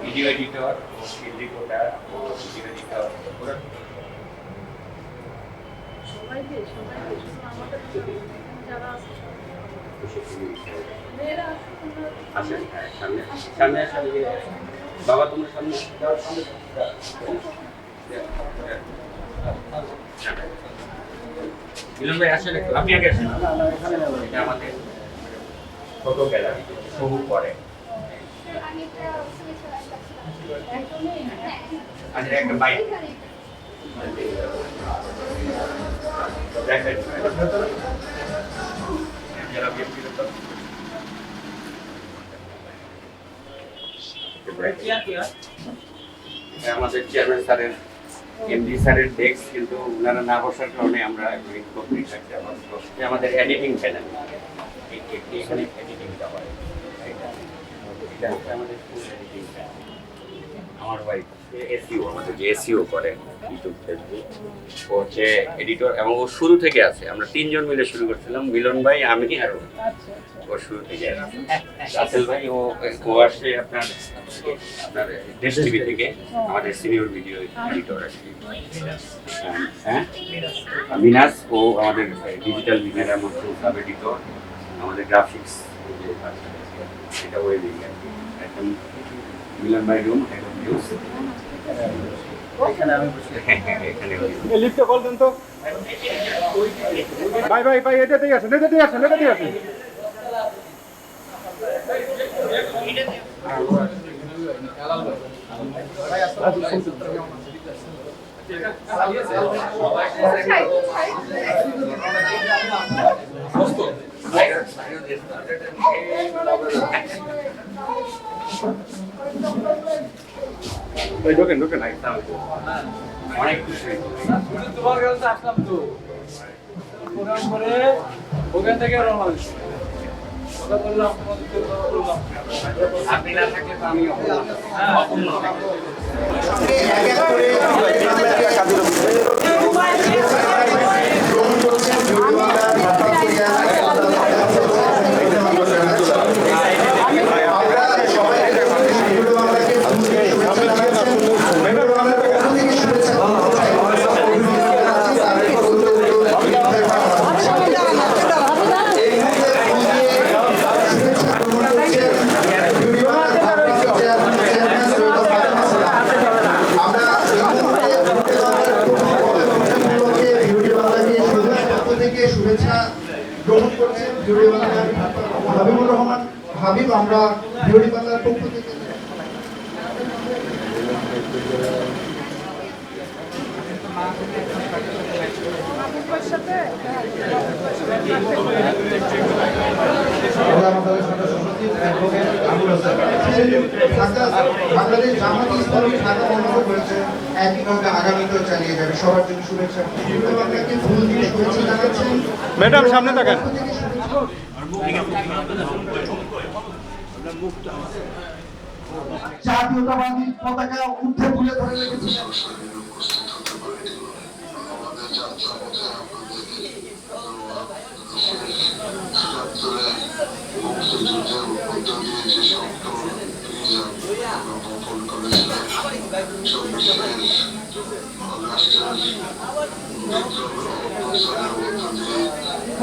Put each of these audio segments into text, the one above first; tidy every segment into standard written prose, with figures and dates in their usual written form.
Video editor ও field reporter ও video editor সবাইকে শুধু আমাদের যারা আছে মেয়েরা আসেন সামনে সামনে আসেন বাবা তোমার সামনে মিলন ভাই আসেন একটু আপনি আগে আসেন এটা আমাদের ফটো গ্যালারি শুরু করে আচ্ছা একটা বাইক দেখেন যারা ব্যক্তিগত আমাদের চেয়ারম্যান স্যারের এমডি স্যারের ডেস্ক কিন্তু ওনারা না বসার কারণে আমরা ইনকমপ্লিট থাকছি আমাদের এডিটিং প্যানেল এখানে এডিটিংটা হয় এটা হচ্ছে আমাদের ফুল এডিটিং প্যানেল আমার ওয়াইফ এসইও আমাদের যে এসইও করে ইউটিউব ফেসবুক ও হচ্ছে এডিটর এবং ও শুরু থেকে আছে আমরা তিনজন মিলে শুরু করছিলাম মিলন ভাই আমি আর ও শুরু থেকে রাসেল ভাই ও আসছে আপনার দেশ টিভি থেকে আমাদের সিনিয়র ভিডিও এডিটর আর কি হ্যাঁ মিনাস ও আমাদের ডিজিটাল মিডিয়ার মধ্যে সাব এডিটর আমাদের গ্রাফিক্স এটা ওয়েবিং আর কি একদম মিলন ভাই রুম একদম নিউজ লিফটে কল দেন তো ভাই ভাই ভাই এটাতেই আসেন এটাতেই আসেন এটাতেই আসেন ঢোকেন ঢোকেন অনেক খুশি তোমার কাছে আসলাম তো প্রোগ্রাম করে ওখান থেকে রওনা হয়েছি কথা বললাম আপনি না থাকলে তো আমি অপূর্ণ হাবিবুর রহমান হাবিব আমরা ভিওডি বাংলার পক্ষ থেকে বাংলাদেশ জামাতি ইসলামী ঢাকা মনোনীত করেছে একইভাবে আগামীতেও চালিয়ে যাবে সবার জন্য শুভেচ্ছা বাংলাকে ফুল দিয়ে শুভেচ্ছা জানাচ্ছেন ম্যাডাম সামনে থাকেন জাতীয়তাবাদী পতাকা ঊর্ধ্বে তুলে ধরে রেখেছে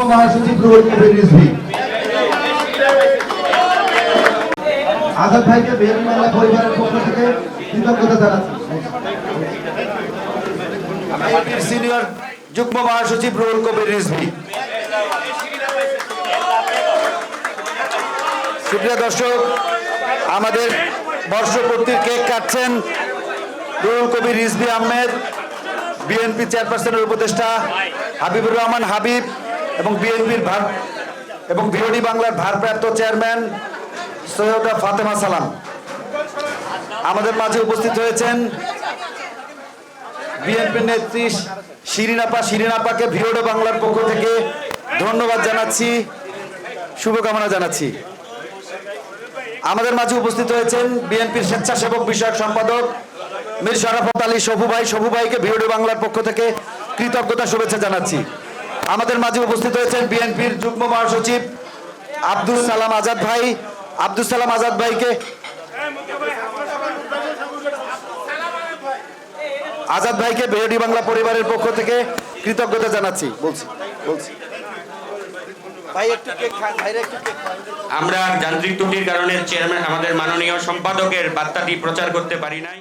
মহাসচিব রুহুল কবির রিজভী আজাদ ভাইকে বিএনপি বাংলা পরিবারের পক্ষ থেকে কৃতজ্ঞতা জানাচ্ছি সিনিয়র যুগ্ম মহাসচিব রুহুল কবির রিজভী সুপ্রিয় দর্শক আমাদের বর্ষপূর্তির কেক কাটছেন রুহুল কবির রিজভী আহমেদ বিএনপি চেয়ারপারসনের উপদেষ্টা হাবিবুর রহমান হাবিব এবং বিএনপির এবং ভিওডি বাংলার ভারপ্রাপ্ত চেয়ারম্যান সৈয়দা ফাতেমা সালাম আমাদের মাঝে উপস্থিত হয়েছেন বিএনপির নেত্রী শিরিন আপাকে ভিওডি বাংলার পক্ষ থেকে ধন্যবাদ জানাচ্ছি শুভকামনা জানাচ্ছি আমাদের মাঝে উপস্থিত হয়েছেন বিএনপির স্বেচ্ছাসেবক বিষয়ক সম্পাদক মীর শরাফত আলী সবু ভাইকে ভিওডি বাংলার পক্ষ থেকে কৃতজ্ঞতা শুভেচ্ছা জানাচ্ছি আমাদের মাঝে উপস্থিত হয়েছেন বিএনপির যুগ্ম মহাসচিব আব্দুল সালাম আজাদ ভাই আব্দুল সালাম আজাদ ভাইকে, আজাদ ভাইকে বিরোধী বাংলা পরিবারের পক্ষ থেকে কৃতজ্ঞতা জানাচ্ছি। বলছি ভাই একটু কেক খান, ভাইরা একটু কেক খান। আমরা যান্ত্রিক ত্রুটির কারণে চেয়ারম্যান আমাদের মাননীয় সম্পাদকের বার্তাটি প্রচার করতে পারি নাই।